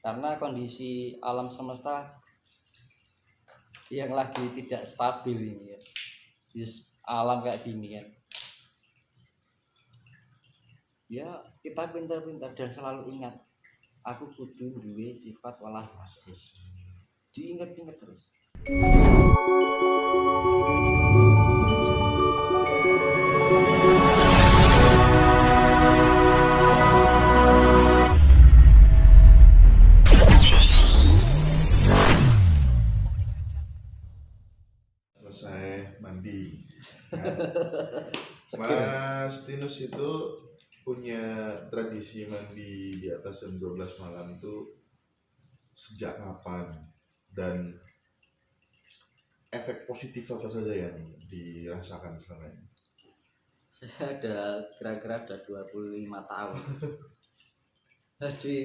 karena kondisi alam semesta yang lagi tidak stabil ini ya. Di alam kayak gini kan. Ya kita pintar-pintar dan selalu ingat aku kudu duwe sifat welas asih. Diingat-ingat terus. Selesai mandi. Mas Tinus itu punya tradisi mandi di atas jam 12 malam itu sejak kapan? Dan efek positif apa saja yang dirasakan selama ini? Saya kira-kira 25 tahun. Jadi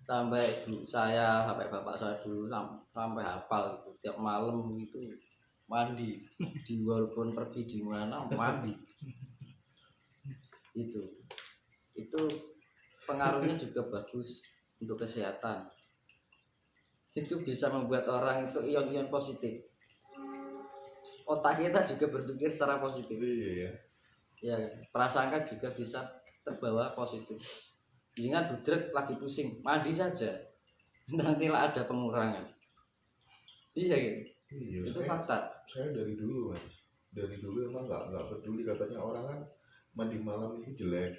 sampai ibu saya, sampai bapak saya dulu sampai hafal gitu. Tiap malam itu mandi, walaupun pergi di mana mandi. Itu pengaruhnya juga bagus untuk kesehatan. Itu bisa membuat orang itu ion-ion positif. Otak kita juga berpikir secara positif. Iya. Ya, prasangka juga bisa terbawa positif. Ingat budrek lagi pusing, mandi saja. Nantilah ada pengurangan. Iya gitu. Iya, Itu fakta. Saya dari dulu Mas. Dari dulu emang nggak peduli, katanya orang kan mandi malam itu jelek.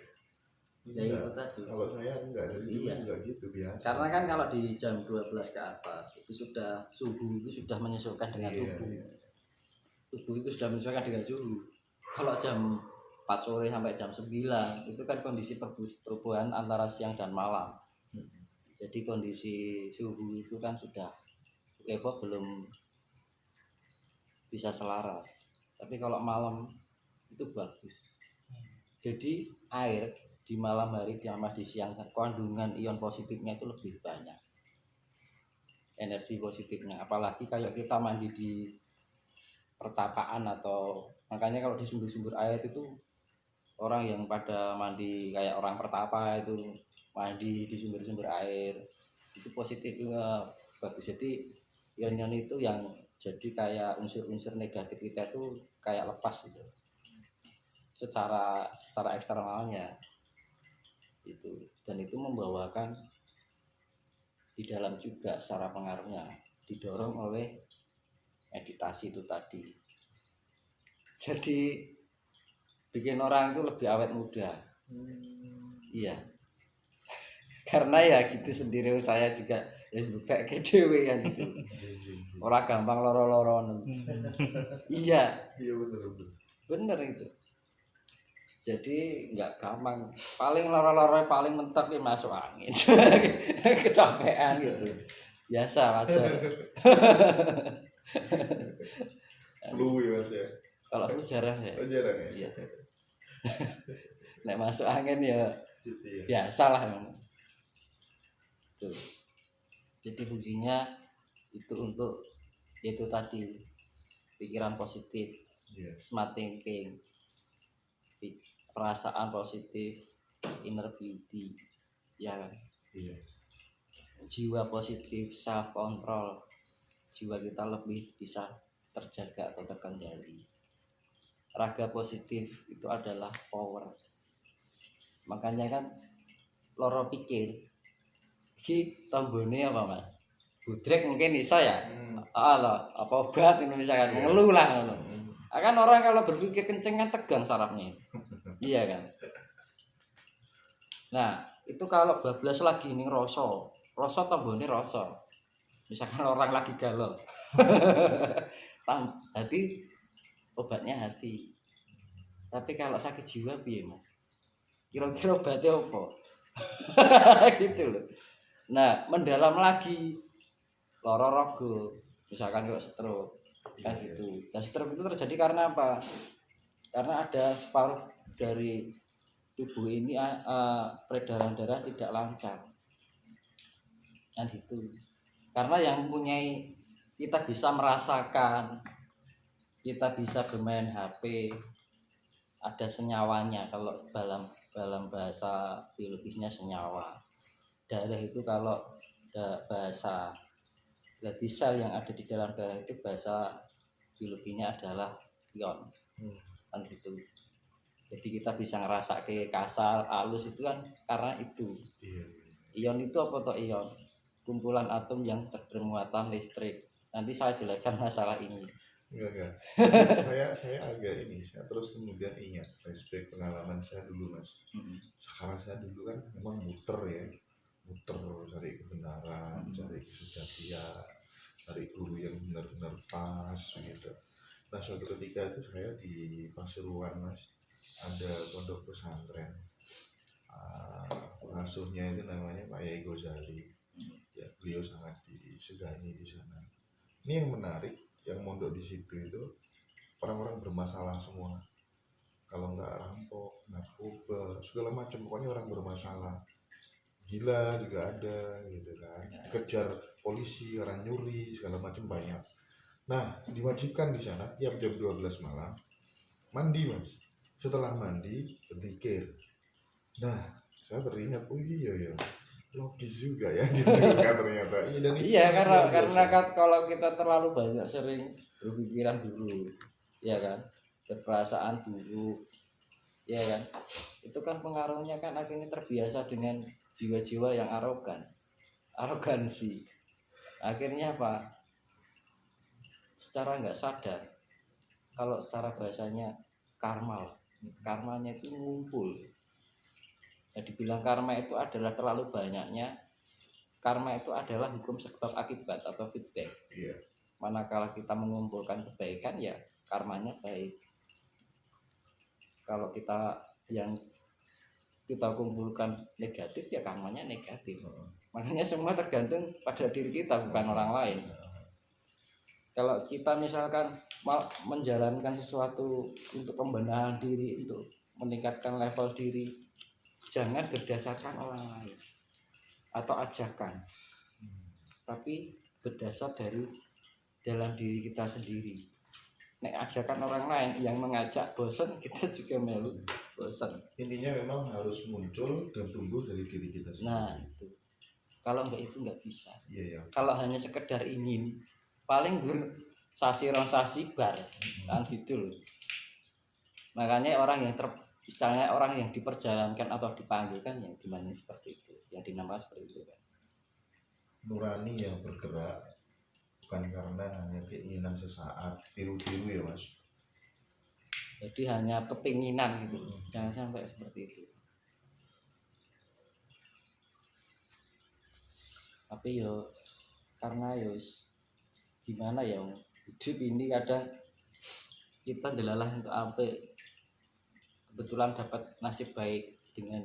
Ya itu tadi. Kalau saya enggak, dari dulu juga gitu biasa. Karena kan kalau di jam 12 ke atas itu sudah suhu itu sudah menyesuaikan dengan tubuh. Tubuh itu sudah menyesuaikan dengan suhu. Kalau jam 4 sore sampai jam 9 itu kan kondisi perubahan antara siang dan malam. Jadi kondisi suhu itu kan sudah belum bisa selaras. Tapi kalau malam itu bagus. Jadi air di malam hari sama di siang kandungan ion positifnya itu lebih banyak. Energi positifnya, apalagi kayak kita mandi di pertapaan atau makanya kalau di sumber-sumber air itu orang yang pada mandi kayak orang pertapa itu mandi di sumber-sumber air itu positifnya bagus. Jadi ion-ion itu yang jadi kayak unsur-unsur negatif kita itu kayak lepas gitu secara eksternalnya itu, dan itu membawakan di dalam juga secara pengaruhnya didorong oleh meditasi itu tadi. Jadi bikin orang itu lebih awet muda. Iya. Karena ya gitu sendiri saya juga ya buka ke dewe kan gitu. Orang gampang loro-loron. Iya. Iya bener itu. Jadi nggak gampang. Paling loro-loro paling mentok ya masuk angin. Kecapean gitu. Biasa wajar. Flu ya Mas ya. Kalau flu jarang ya. Oh jarang ya. Iya. Nek masuk angin ya Gitu ya. biasa lah memang. Tuh. Jadi fungsinya itu untuk itu tadi pikiran positif, smart thinking, perasaan positif, inner beauty, ya kan? Iya. Jiwa positif, self control, jiwa kita lebih bisa terjaga atau terkendali. Raga positif itu adalah power. Makanya kan loro pikir iki tombone apa Mas? Budrek mungkin bisa ya. Apa obat Indonesia kan ngeluh lah ngono. Akan orang kalau berpikir kenceng kan tegang sarafnya. Iya kan. Nah, itu kalau bablas lagi ning rasa tombone rasa. Misalkan orang lagi galau. Hati obatnya hati. Tapi kalau sakit jiwa piye Mas? Kira-kira obatnya apa? Gitu loh. Nah, mendalam lagi lara raga, misalkan kayak stroke kan gitu. Dan stroke itu terjadi karena apa? Karena ada separuh dari tubuh ini peredaran darah tidak lancar kan gitu. Karena yang mempunyai kita bisa merasakan, kita bisa bermain HP, ada senyawanya. Kalau dalam bahasa biologisnya senyawa. Darah itu kalau bahasa. Jadi sel yang ada di dalam darah itu bahasa biologinya adalah ion. Kan gitu. Jadi kita bisa ngerasa ke kasar, halus itu kan karena itu. Iya. Ion itu apa toh ion? Kumpulan atom yang bermuatan listrik. Nanti saya jelaskan masalah ini. Enggak. Saya agak ini, saya terus kemudian ingat flashback pengalaman saya dulu Mas. Sekarang saya dulu kan memang muter cari kebenaran, cari kesejatian, cari guru yang benar-benar pas begitu. Nah suatu ketika itu saya di Pasuruan Mas, ada pondok pesantren. Pengasuhnya itu namanya Pak Yai Gozali. Ya, beliau sangat disegani di sana. Ini yang menarik, yang mondok di situ itu orang-orang bermasalah semua. Kalau nggak rampok, narkoba, segala macam, pokoknya orang bermasalah. Gila juga ada, gitu kan. Kejar polisi, orang nyuri, segala macam banyak. Nah, diwajibkan di sana tiap jam 12 malam mandi Mas. Setelah mandi, berzikir. Nah, saya teringat, oh iya, logis juga ya dilakukan ternyata. Dan itu Iya, sangat luar karena biasa. kan kalau kita terlalu banyak sering berpikiran buruk, ya kan, berperasaan buruk, ya kan, itu kan pengaruhnya kan akhirnya terbiasa dengan jiwa-jiwa yang arogansi. Akhirnya apa? Secara nggak sadar, kalau secara bahasanya karmanya itu ngumpul. Ya, dibilang karma itu adalah terlalu banyaknya. Karma itu adalah hukum sebab akibat atau feedback. Iya. Manakala kita mengumpulkan kebaikan ya karmanya baik. Kalau kita yang kita kumpulkan negatif ya karmanya negatif. Makanya semua tergantung pada diri kita bukan orang lain. Kalau kita misalkan mau menjalankan sesuatu untuk pembenahan diri, untuk meningkatkan level diri, jangan berdasarkan orang lain atau ajakan, tapi berdasar dari dalam diri kita sendiri. Nek ajakan orang lain yang mengajak bosan, kita juga melu bosan. Intinya memang harus muncul dan tumbuh dari diri kita sendiri. Nah itu, kalau enggak itu enggak bisa. Iya. Kalau hanya sekedar ingin, paling sasi bar, kan gitu loh. Makanya orang yang misalnya orang yang diperjalankan atau dipanggil kan yang dimana seperti itu, yang dinamakan seperti itu kan. Nurani yang bergerak bukan karena hanya keinginan sesaat, tiru-tiru ya Mas. Jadi hanya kepinginan gitu, jangan sampai seperti itu. Tapi yo karena yo gimana ya, hidup ini kadang kita delalah untuk apa, kebetulan dapat nasib baik dengan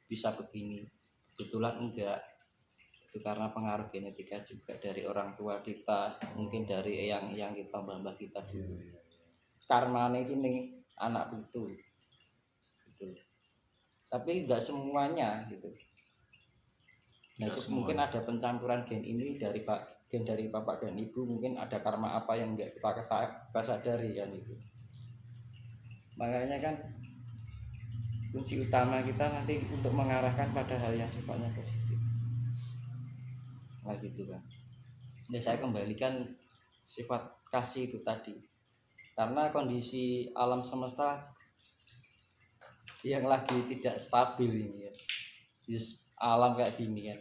bisa begini, kebetulan enggak, itu karena pengaruh genetika juga dari orang tua kita, mungkin dari yang kita mbah kita dulu. Karmane ini anak itu gitu. Tapi enggak semuanya gitu. Nah, itu mungkin ada pencampuran gen ini dari gen dari bapak dan ibu, mungkin ada karma apa yang enggak kita sadari kan itu. Makanya kan kunci utama kita nanti untuk mengarahkan pada hal yang sifatnya positif. Nah gitu kan. Ya saya kembalikan sifat kasih itu tadi. Karena kondisi alam semesta yang lagi tidak stabil ini ya. Alam kayak gini kan.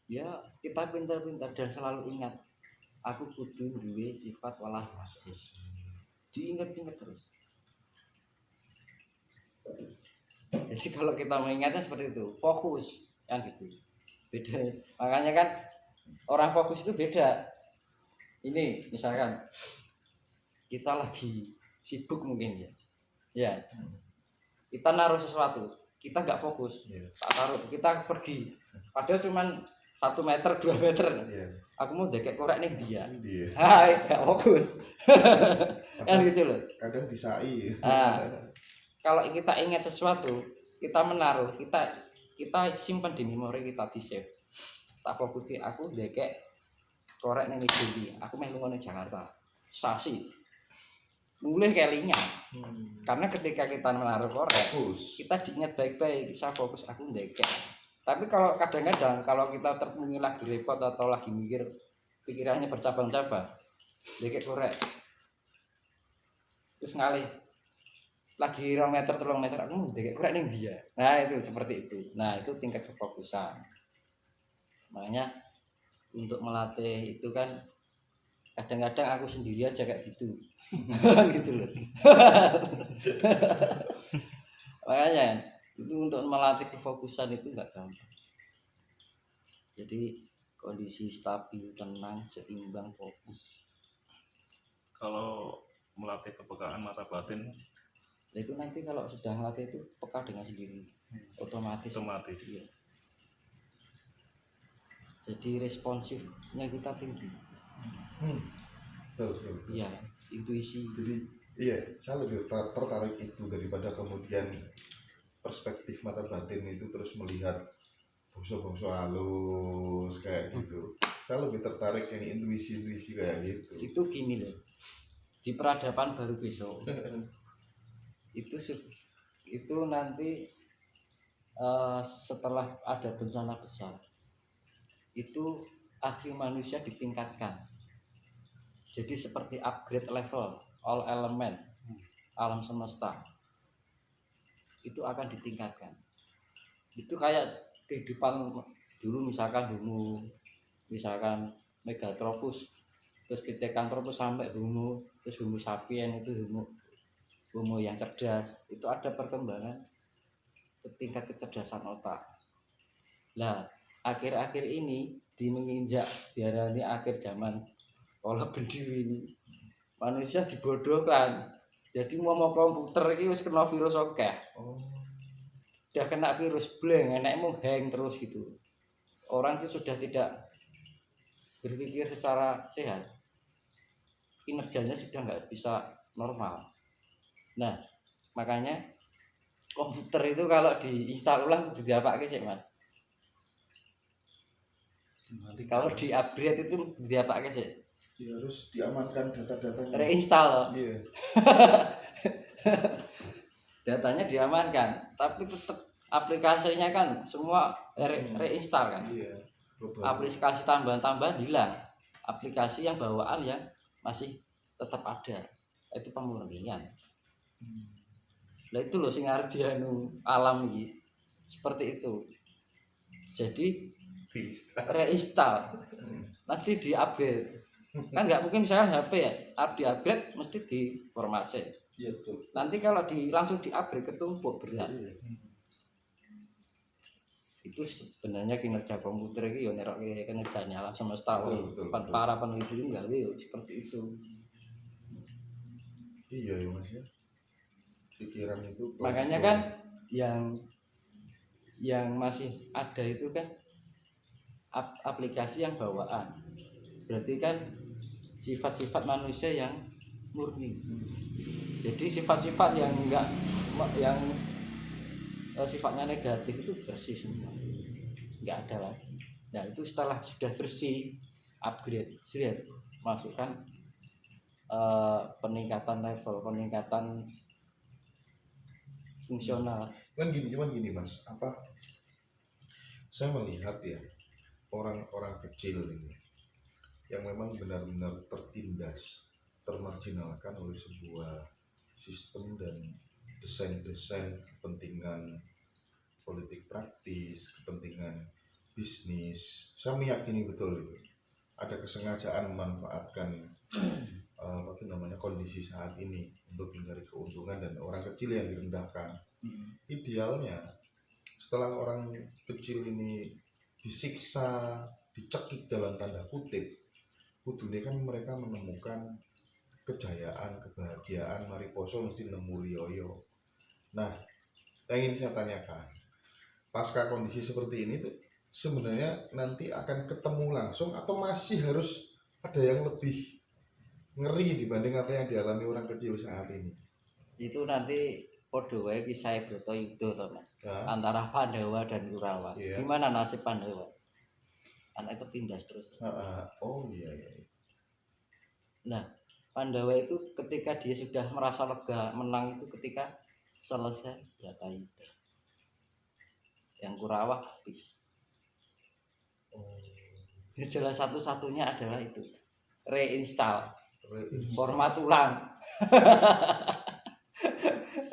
Ya kita pintar-pintar dan selalu ingat, aku kudu duwe sifat welas asih. Diingat-ingat terus. Jadi kalau kita mengingatnya seperti itu, fokus kan gitu. Beda. Makanya kan orang fokus itu beda. Ini misalkan kita lagi sibuk mungkin ya. Ya. Kita naruh sesuatu, kita nggak fokus. Taruh, kita pergi. Padahal cuman 1 meter, 2 meter. Aku mau dekek korek nih dia. Hai, nggak fokus. Kan gitu loh. Kadang disai. Nah, kalau kita ingat sesuatu, kita menaruh, kita simpan di memori kita, di save. Tak fokus ke aku dekek korek ning ndi. Aku meh lunga ning Jakarta. Sasi. Mulih kelinya. Karena ketika kita menaruh korek, kita diingat baik-baik, bisa fokus aku dekek Tapi kalau kadang-kadang kalau kita terpungin lagi repot atau lagi mikir pikirannya bercabang-cabang, dikit korek, terus ngalih lagi 2 meter 3 meter aku dikit korek ning dia. Nah itu seperti itu. Nah itu tingkat kefokusan. Makanya untuk melatih itu kan kadang-kadang aku sendiri aja kayak gitu. Gitu loh. Makanya itu untuk melatih kefokusan itu nggak gampang. Jadi kondisi stabil, tenang, seimbang, fokus. Kalau melatih kepekaan mata batin Nah, itu nanti kalau sudah melatih itu peka dengan sendiri, otomatis. Iya. Jadi responsifnya kita tinggi. Betul. Iya, intuisi. Jadi iya, saya lebih tertarik itu daripada kemudian perspektif mata batin itu terus melihat bongso-bongso halus kayak gitu. Saya lebih tertarik yang intuisi-intuisi kayak gitu. Itu gini loh, di peradaban baru besok itu nanti setelah ada bencana besar itu IQ manusia ditingkatkan, jadi seperti upgrade level all element alam semesta itu akan ditingkatkan. Itu kayak kehidupan dulu, misalkan Megatropus, terus Pithecanthropus sampai terus Homo sapien itu homo yang cerdas, itu ada perkembangan ke tingkat kecerdasan otak. Nah akhir-akhir ini menginjak diarani akhir zaman pola berdiri ini, manusia dibodohkan. Jadi mau komputer ini wis kena virus oke. Udah kena virus blank, enak mau hang terus gitu. Orang itu sudah tidak berpikir secara sehat, kinerjanya sudah nggak bisa normal. Nah makanya komputer itu kalau diinstal ulang itu diapake sih Mas. Kalau di upgrade itu diapake sih? Dia harus diamankan data-datanya. Reinstall. Iya. Datanya diamankan, tapi tetap aplikasinya kan semua reinstall kan. Iya. Aplikasi tambahan-tambahan hilang. Aplikasi yang bawaan yang masih tetap ada. Itu pemurnian. Nah itu loh sing arep dianu alam iki. Seperti itu. Jadi reinstall. Nanti di-upgrade. Kan nggak mungkin misalkan HP ya, di-upgrade mesti diformasi. Iya betul. Nanti kalau langsung di-upgrade ketumpuk berat. Itu sebenarnya kinerja komputer itu ya nerok kinerjanya alam semesta. Betul. Para peneliti itu nggak seperti itu. Iya ya Mas ya. Pikiran itu. Makanya kan yang masih ada itu kan aplikasi yang bawaan. Berarti kan sifat-sifat manusia yang murni. Jadi sifat-sifat yang enggak yang sifatnya negatif itu bersih semua, enggak ada lagi. Nah itu setelah sudah bersih, upgrade, masukkan peningkatan level, peningkatan fungsional. Cuman gini Mas, saya melihat ya orang-orang kecil ini yang memang benar-benar tertindas, termarginalkan oleh sebuah sistem dan desain kepentingan politik praktis, kepentingan bisnis. Saya meyakini betul itu ada kesengajaan memanfaatkan kondisi saat ini untuk menghindari keuntungan dan orang kecil yang direndahkan. Idealnya setelah orang kecil ini disiksa, dicekik dalam tanda kutip, kudune kan mereka menemukan kejayaan, kebahagiaan, mariposo mesti nemu liyoyo. Nah, yang ingin saya tanyakan, pasca kondisi seperti ini tuh sebenarnya nanti akan ketemu langsung atau masih harus ada yang lebih ngeri dibanding apa yang dialami orang kecil saat ini? Itu nanti podo wae kisah Bratayuda to, Mas. Ya. Antara Pandawa dan Kurawa. Iya. Gimana nasib Pandawa? Anak ketindas terus. Oh iya. Nah, Pandawa itu ketika dia sudah merasa lega menang itu ketika selesai Bratayuda. yang Kurawah habis. Ya, jalan satu-satunya adalah itu reinstall format ulang.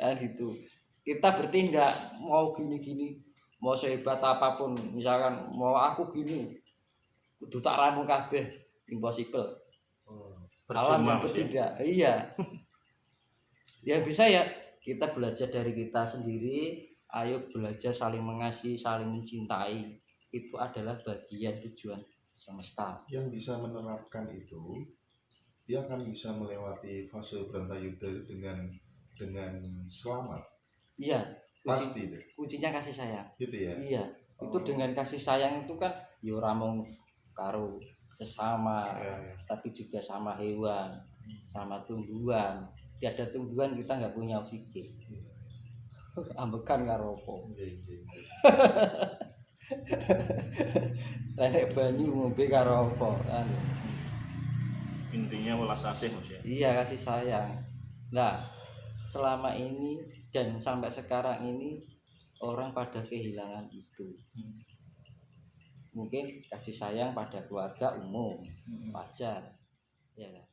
Nah, gitu. Kita bertindak mau gini-gini, mau sehebat apapun, misalkan mau aku gini, kudu tak ramu kabeh, impossible. Alam yang bertindak, iya. Yang bisa ya kita belajar dari kita sendiri. Ayo belajar saling mengasihi, saling mencintai. Itu adalah bagian tujuan semesta. Yang bisa menerapkan itu, dia akan bisa melewati fase Brantayuda dengan selamat. Iya, Pasti deh. kuncinya kasih sayang. Gitu ya. Iya, itu dengan kasih sayang itu kan ya ora mung karo sesama, Ya. tapi juga sama hewan, sama tumbuhan. Tiada tumbuhan kita nggak punya oksigen. Ambekan karo opo. Nek banyu ngombe karo opo kan. Intinya welas asih Mas ya. Iya, kasih sayang. Nah, selama ini dan sampai sekarang ini orang pada kehilangan itu. Mungkin kasih sayang pada keluarga umum wajar, ya kan?